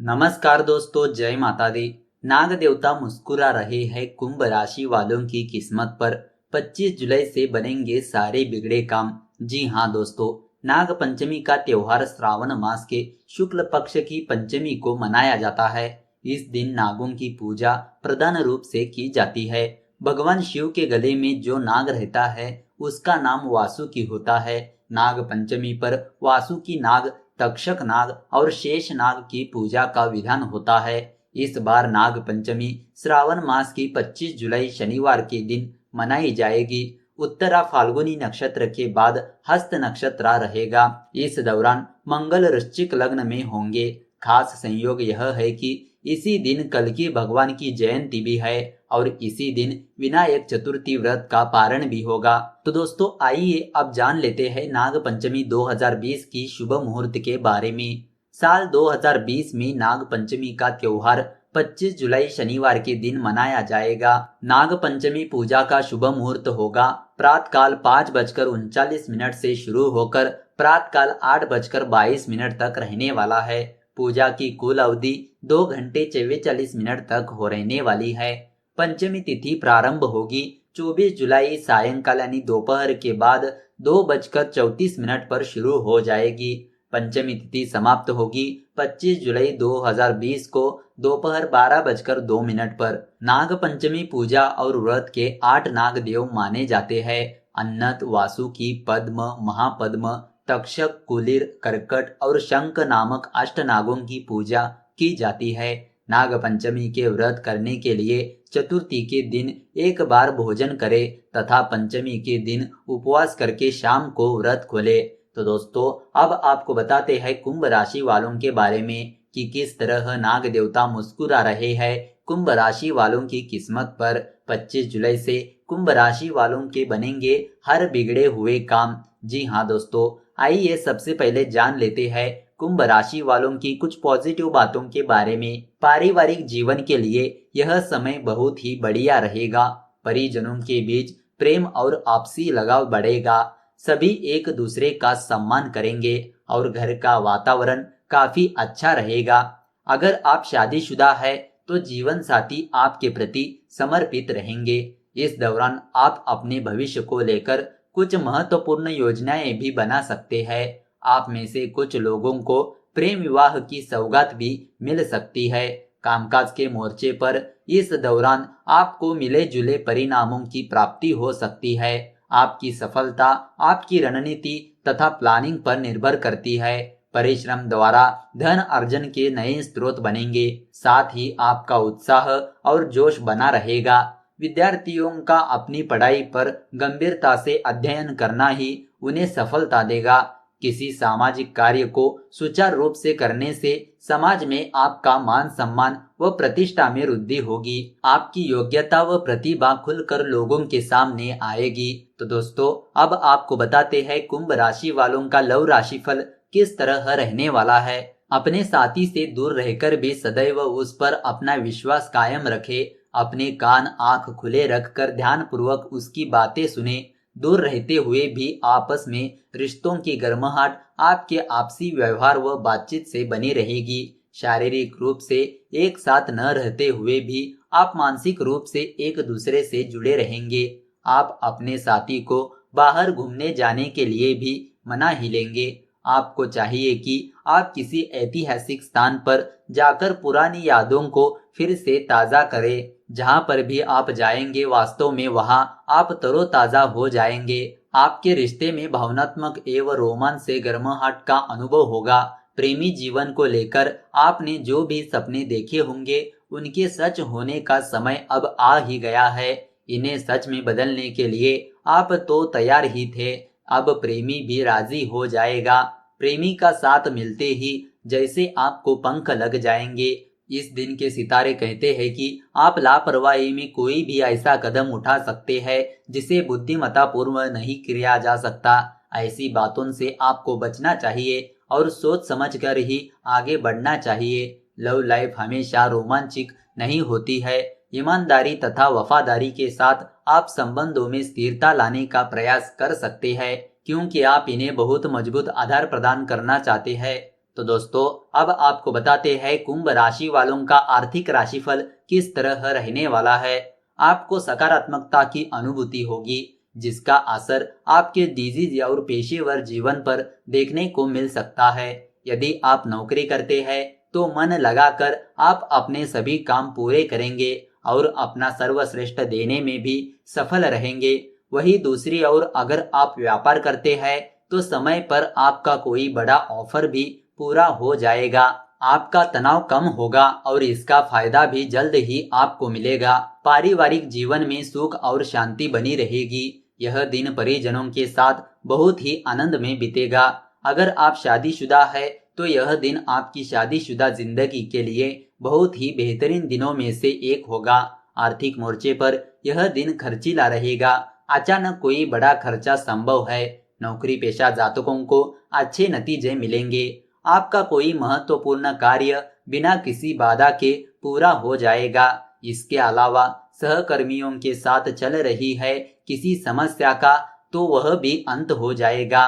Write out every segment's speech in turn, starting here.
नमस्कार दोस्तों, जय माता दी। नाग देवता मुस्कुरा रहे हैं कुंभ राशि वालों की किस्मत पर। 25 जुलाई से बनेंगे सारे बिगड़े काम। जी हाँ दोस्तों, नाग पंचमी का त्योहार श्रावण मास के शुक्ल पक्ष की पंचमी को मनाया जाता है। इस दिन नागों की पूजा प्रधान रूप से की जाती है। भगवान शिव के गले में जो नाग रहता है उसका नाम वासुकी होता है। नाग पंचमी पर वासुकी नाग, तक्षक नाग और शेष नाग की पूजा का विधान होता है। इस बार नाग पंचमी श्रावण मास की 25 जुलाई शनिवार के दिन मनाई जाएगी। उत्तरा फाल्गुनी नक्षत्र के बाद हस्त नक्षत्र रहेगा। इस दौरान मंगल वृश्चिक लग्न में होंगे। खास संयोग यह है कि इसी दिन कल्कि भगवान की जयंती भी है और इसी दिन विनायक चतुर्थी व्रत का पारण भी होगा। तो दोस्तों आइए अब जान लेते हैं नाग पंचमी 2020 की शुभ मुहूर्त के बारे में। साल 2020 में नाग पंचमी का त्योहार 25 जुलाई शनिवार के दिन मनाया जाएगा। नाग पंचमी पूजा का शुभ मुहूर्त होगा प्रातःकाल 5:39 से शुरू होकर प्रातःकाल 8:22 तक रहने वाला है। पूजा की कुल अवधि 2 घंटे 44 मिनट तक हो रहने वाली है। पंचमी तिथि प्रारंभ होगी 24 जुलाई सायंकाल यानी दोपहर के बाद 2:34 पर शुरू हो जाएगी। पंचमी तिथि समाप्त होगी 25 जुलाई 2020 को दोपहर 12:02 पर। नाग पंचमी पूजा और व्रत के 8 नाग देव माने जाते हैं। अन्नत, वासुकी, पद्म, महापद्म, तक्षक, कुलिर, कर्कट और शंख नामक अष्ट नागों की पूजा की जाती है। नाग पंचमी के व्रत करने के लिए चतुर्थी के दिन एक बार भोजन करें तथा पंचमी के दिन उपवास करके शाम को व्रत खोले। तो दोस्तों अब आपको बताते हैं कुंभ राशि वालों के बारे में कि किस तरह नाग देवता मुस्कुरा रहे हैं कुंभ राशि वालों की किस्मत पर। 25 जुलाई से कुंभ राशि वालों के बनेंगे हर बिगड़े हुए काम। जी हाँ दोस्तों, आइए सबसे पहले जान लेते हैं कुंभ राशि वालों की कुछ पॉजिटिव बातों के बारे में। पारिवारिक जीवन के लिए यह समय बहुत ही बढ़िया रहेगा। परिजनों के बीच प्रेम और आपसी लगाव बढ़ेगा। सभी एक दूसरे का सम्मान करेंगे और घर का वातावरण काफी अच्छा रहेगा। अगर आप शादीशुदा है तो जीवन साथी आपके प्रति समर्पित रहेंगे। इस दौरान आप अपने भविष्य को लेकर कुछ महत्वपूर्ण योजनाएं भी बना सकते हैं। आप में से कुछ लोगों को प्रेम विवाह की सौगात भी मिल सकती है। कामकाज के मोर्चे पर इस दौरान आपको मिले जुले परिणामों की प्राप्ति हो सकती है। आपकी सफलता आपकी रणनीति तथा प्लानिंग पर निर्भर करती है। परिश्रम द्वारा धन अर्जन के नए स्रोत बनेंगे। साथ ही आपका उत्साह और जोश बना रहेगा। विद्यार्थियों का अपनी पढ़ाई पर गंभीरता से अध्ययन करना ही उन्हें सफलता देगा। किसी सामाजिक कार्य को सुचारू रूप से करने से समाज में आपका मान सम्मान व प्रतिष्ठा में वृद्धि होगी। आपकी योग्यता व प्रतिभा खुलकर लोगों के सामने आएगी। तो दोस्तों अब आपको बताते हैं कुंभ राशि वालों का लव राशिफल किस तरह रहने वाला है। अपने साथी से दूर रहकर भी सदैव उस पर अपना विश्वास कायम रखें। अपने कान आंख खुले रखकर ध्यान पूर्वक उसकी बातें सुने। दूर रहते हुए भी आपस में रिश्तों की गर्माहट आपके आपसी व्यवहार व बातचीत से बनी रहेगी। शारीरिक रूप से एक साथ न रहते हुए भी आप मानसिक रूप से एक दूसरे से जुड़े रहेंगे। आप अपने साथी को बाहर घूमने जाने के लिए भी मना ही लेंगे। आपको चाहिए कि आप किसी ऐतिहासिक स्थान पर जाकर पुरानी यादों को फिर से ताजा करें। जहां पर भी आप जाएंगे वास्तव में वहां आप तरोताजा हो जाएंगे। आपके रिश्ते में भावनात्मक एवं रोमांच से गर्माहट का अनुभव होगा। प्रेमी जीवन को लेकर आपने जो भी सपने देखे होंगे उनके सच होने का समय अब आ ही गया है। इन्हें सच में बदलने के लिए आप तो तैयार ही थे। अब प्रेमी भी राजी हो जाएगा। प्रेमी का साथ मिलते ही जैसे आपको पंख लग जाएंगे। इस दिन के सितारे कहते हैं कि आप लापरवाही में कोई भी ऐसा कदम उठा सकते हैं जिसे बुद्धिमत्ता पूर्व नहीं किया जा सकता। ऐसी बातों से आपको बचना चाहिए और सोच समझकर ही आगे बढ़ना चाहिए। लव लाइफ हमेशा रोमांचक नहीं होती है। ईमानदारी तथा वफादारी के साथ आप संबंधों में स्थिरता लाने का प्रयास कर सकते हैं, क्योंकि आप इन्हें बहुत मजबूत आधार प्रदान करना चाहते हैं। तो दोस्तों अब आपको बताते हैं कुंभ राशि वालों का आर्थिक राशिफल किस तरह रहने वाला है। आपको सकारात्मकता की अनुभूति होगी, जिसका असर आपके निजी और पेशेवर जीवन पर देखने को मिल सकता है। यदि आप नौकरी करते हैं तो मन लगाकर आप अपने सभी काम पूरे करेंगे और अपना सर्वश्रेष्ठ देने में भी सफल रहेंगे। वही दूसरी ओर अगर आप व्यापार करते हैं तो समय पर आपका कोई बड़ा ऑफर भी पूरा हो जाएगा। आपका तनाव कम होगा और इसका फायदा भी जल्द ही आपको मिलेगा। पारिवारिक जीवन में सुख और शांति बनी रहेगी। यह दिन परिजनों के साथ बहुत ही आनंद में बीतेगा। अगर आप शादीशुदा है तो यह दिन आपकी शादीशुदा जिंदगी के लिए बहुत ही बेहतरीन दिनों में से एक होगा। आर्थिक मोर्चे पर यह दिन खर्चीला रहेगा। अचानक कोई बड़ा खर्चा संभव है। नौकरी पेशा जातकों को अच्छे नतीजे मिलेंगे। आपका कोई महत्वपूर्ण कार्य बिना किसी बाधा के पूरा हो जाएगा। इसके अलावा सहकर्मियों के साथ चल रही है किसी समस्या का तो वह भी अंत हो जाएगा।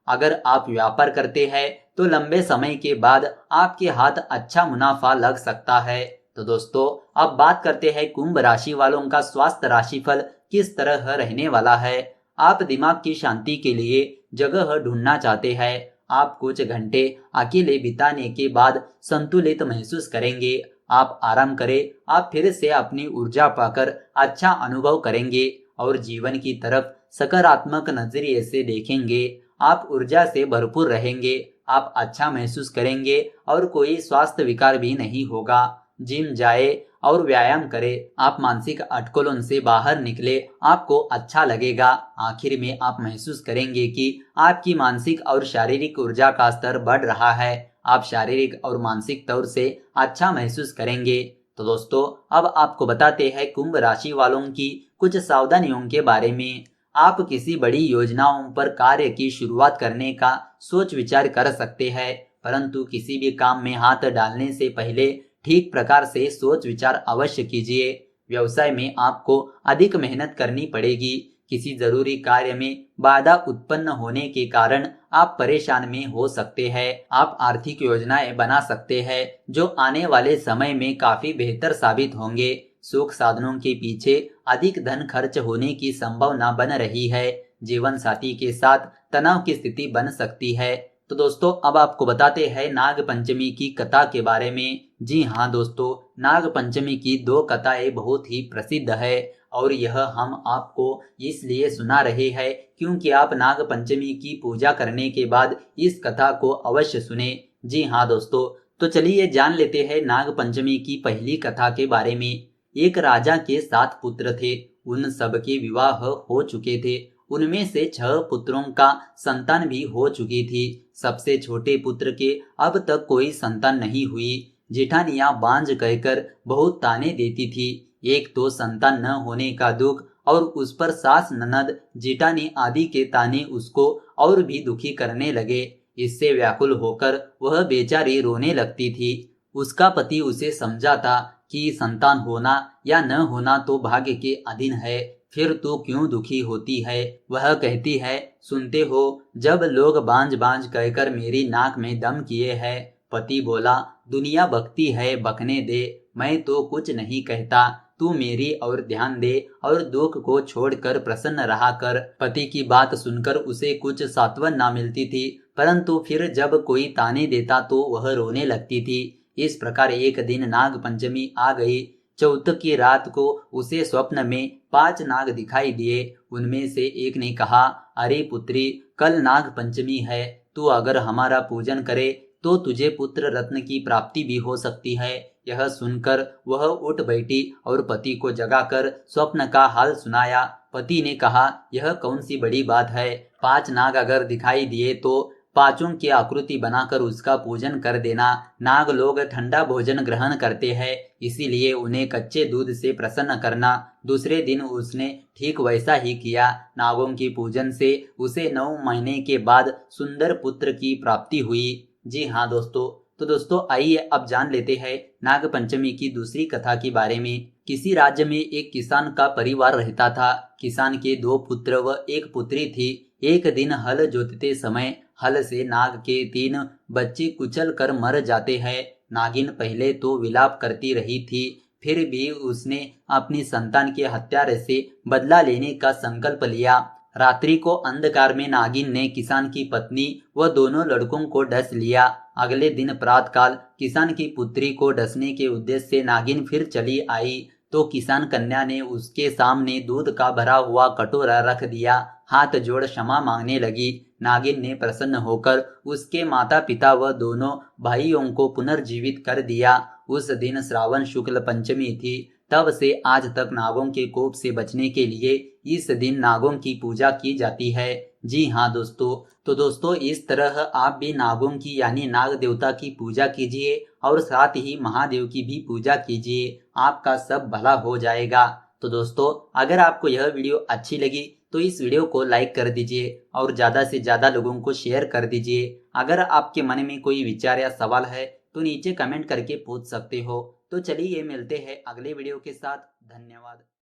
अगर आप व्यापार करते हैं तो लंबे समय के बाद आपके हाथ अच्छा मुनाफा लग सकता है। तो दोस्तों अब बात करते हैं कुंभ राशि वालों का स्वास्थ्य राशिफल किस तरह रहने वाला है। आप दिमाग की शांति के लिए जगह ढूंढना चाहते हैं। आप कुछ घंटे अकेले बिताने के बाद संतुलित महसूस करेंगे। आप आराम करें, आप फिर से अपनी ऊर्जा पाकर अच्छा अनुभव करेंगे और जीवन की तरफ सकारात्मक नजरिए से देखेंगे। आप ऊर्जा से भरपूर रहेंगे। आप अच्छा महसूस करेंगे और कोई स्वास्थ्य विकार भी नहीं होगा। जिम जाए और व्यायाम करें। आप मानसिक अटकलों से बाहर निकले, आपको अच्छा लगेगा। आखिर में आप महसूस करेंगे कि आपकी मानसिक और शारीरिक ऊर्जा का स्तर बढ़ रहा है। आप शारीरिक और मानसिक तौर से अच्छा महसूस करेंगे। तो दोस्तों अब आपको बताते हैं कुंभ राशि वालों की कुछ सावधानियों के बारे में। आप किसी बड़ी योजनाओं पर कार्य की शुरुआत करने का सोच विचार कर सकते हैं, परंतु किसी भी काम में हाथ डालने से पहले ठीक प्रकार से सोच विचार अवश्य कीजिए। व्यवसाय में आपको अधिक मेहनत करनी पड़ेगी। किसी जरूरी कार्य में बाधा उत्पन्न होने के कारण आप परेशान में हो सकते हैं। आप आर्थिक योजनाएं बना सकते हैं जो आने वाले समय में काफी बेहतर साबित होंगे। सुख साधनों के पीछे अधिक धन खर्च होने की संभावना बन रही है। जीवन साथी के साथ तनाव की स्थिति बन सकती है। तो दोस्तों अब आपको बताते हैं नाग पंचमी की कथा के बारे में। जी हाँ दोस्तों, नाग पंचमी की दो कथाएं बहुत ही प्रसिद्ध है और यह हम आपको इसलिए सुना रहे हैं क्योंकि आप नाग पंचमी की पूजा करने के बाद इस कथा को अवश्य सुने। जी हाँ दोस्तों, तो चलिए जान लेते हैं नाग पंचमी की पहली कथा के बारे में। एक राजा के 7 पुत्र थे। उन सब के विवाह हो चुके थे। उनमें से 6 पुत्रों का संतान भी हो चुकी थी। सबसे छोटे पुत्र के अब तक कोई संतान नहीं हुई। जेठानियां बांझ कहकर बहुत ताने देती थी। एक तो संतान न होने का दुख और उस पर सास ननद जेठानी आदि के ताने उसको और भी दुखी करने लगे। इससे व्याकुल होकर वह बेचारी रोने लगती थी। उसका पति उसे समझाता कि संतान होना या न होना तो भाग्य के अधीन है, फिर तू क्यों दुखी होती है। वह कहती है, सुनते हो जब लोग बांझ बांझ कहकर मेरी नाक में दम किए हैं। पति बोला, दुनिया बकती है, बकने दे, मैं तो कुछ नहीं कहता, तू मेरी और ध्यान दे और दुख को छोड़कर प्रसन्न रहा कर। पति की बात सुनकर उसे कुछ सांत्वना ना मिलती थी, परंतु फिर जब कोई ताने देता तो वह रोने लगती थी। इस प्रकार एक दिन नाग पंचमी आ गई। चौथ की रात को उसे स्वप्न में 5 नाग दिखाई दिए। उनमें से एक ने कहा, अरे पुत्री, कल नाग पंचमी है, तू अगर हमारा पूजन करे तो तुझे पुत्र रत्न की प्राप्ति भी हो सकती है। यह सुनकर वह उठ बैठी और पति को जगाकर स्वप्न का हाल सुनाया। पति ने कहा, यह कौन सी बड़ी बात है। 5 नाग अगर दिखाई दिए तो 5 की आकृति बनाकर उसका पूजन कर देना। नाग लोग ठंडा भोजन ग्रहण करते हैं, इसीलिए उन्हें कच्चे दूध से प्रसन्न करना। दूसरे दिन उसने ठीक वैसा ही किया। नागों की पूजन से उसे 9 महीने के बाद सुंदर पुत्र की प्राप्ति हुई। जी हाँ दोस्तों, तो दोस्तों आइए अब जान लेते हैं नाग पंचमी की दूसरी कथा के बारे में। किसी राज्य में एक किसान का परिवार रहता था। किसान के 2 पुत्र व 1 पुत्री थी। एक दिन हल जोतते समय हल से नाग के 3 बच्चे कुचल कर मर जाते हैं। नागिन पहले तो विलाप करती रही थी, फिर भी उसने अपनी संतान के हत्यारे से बदला लेने का संकल्प लिया। रात्रि को अंधकार में नागिन ने किसान की पत्नी व दोनों लड़कों को डस लिया। अगले दिन प्रातःकाल किसान की पुत्री को डसने के उद्देश्य से नागिन फिर चली आई तो किसान कन्या ने उसके सामने दूध का भरा हुआ कटोरा रख दिया। हाथ जोड़ क्षमा मांगने लगी। नागिन ने प्रसन्न होकर उसके माता पिता व दोनों भाइयों को पुनर्जीवित कर दिया। उस दिन श्रावण शुक्ल पंचमी थी। तब से आज तक नागों के कोप से बचने के लिए इस दिन नागों की पूजा की जाती है। जी हाँ दोस्तों, तो दोस्तों इस तरह आप भी नागों की यानी नाग देवता की पूजा कीजिए और साथ ही महादेव की भी पूजा कीजिए, आपका सब भला हो जाएगा। तो दोस्तों अगर आपको यह वीडियो अच्छी लगी तो इस वीडियो को लाइक कर दीजिए और ज़्यादा से ज़्यादा लोगों को शेयर कर दीजिए। अगर आपके मन में कोई विचार या सवाल है तो नीचे कमेंट करके पूछ सकते हो। तो चलिए मिलते हैं अगले वीडियो के साथ। धन्यवाद।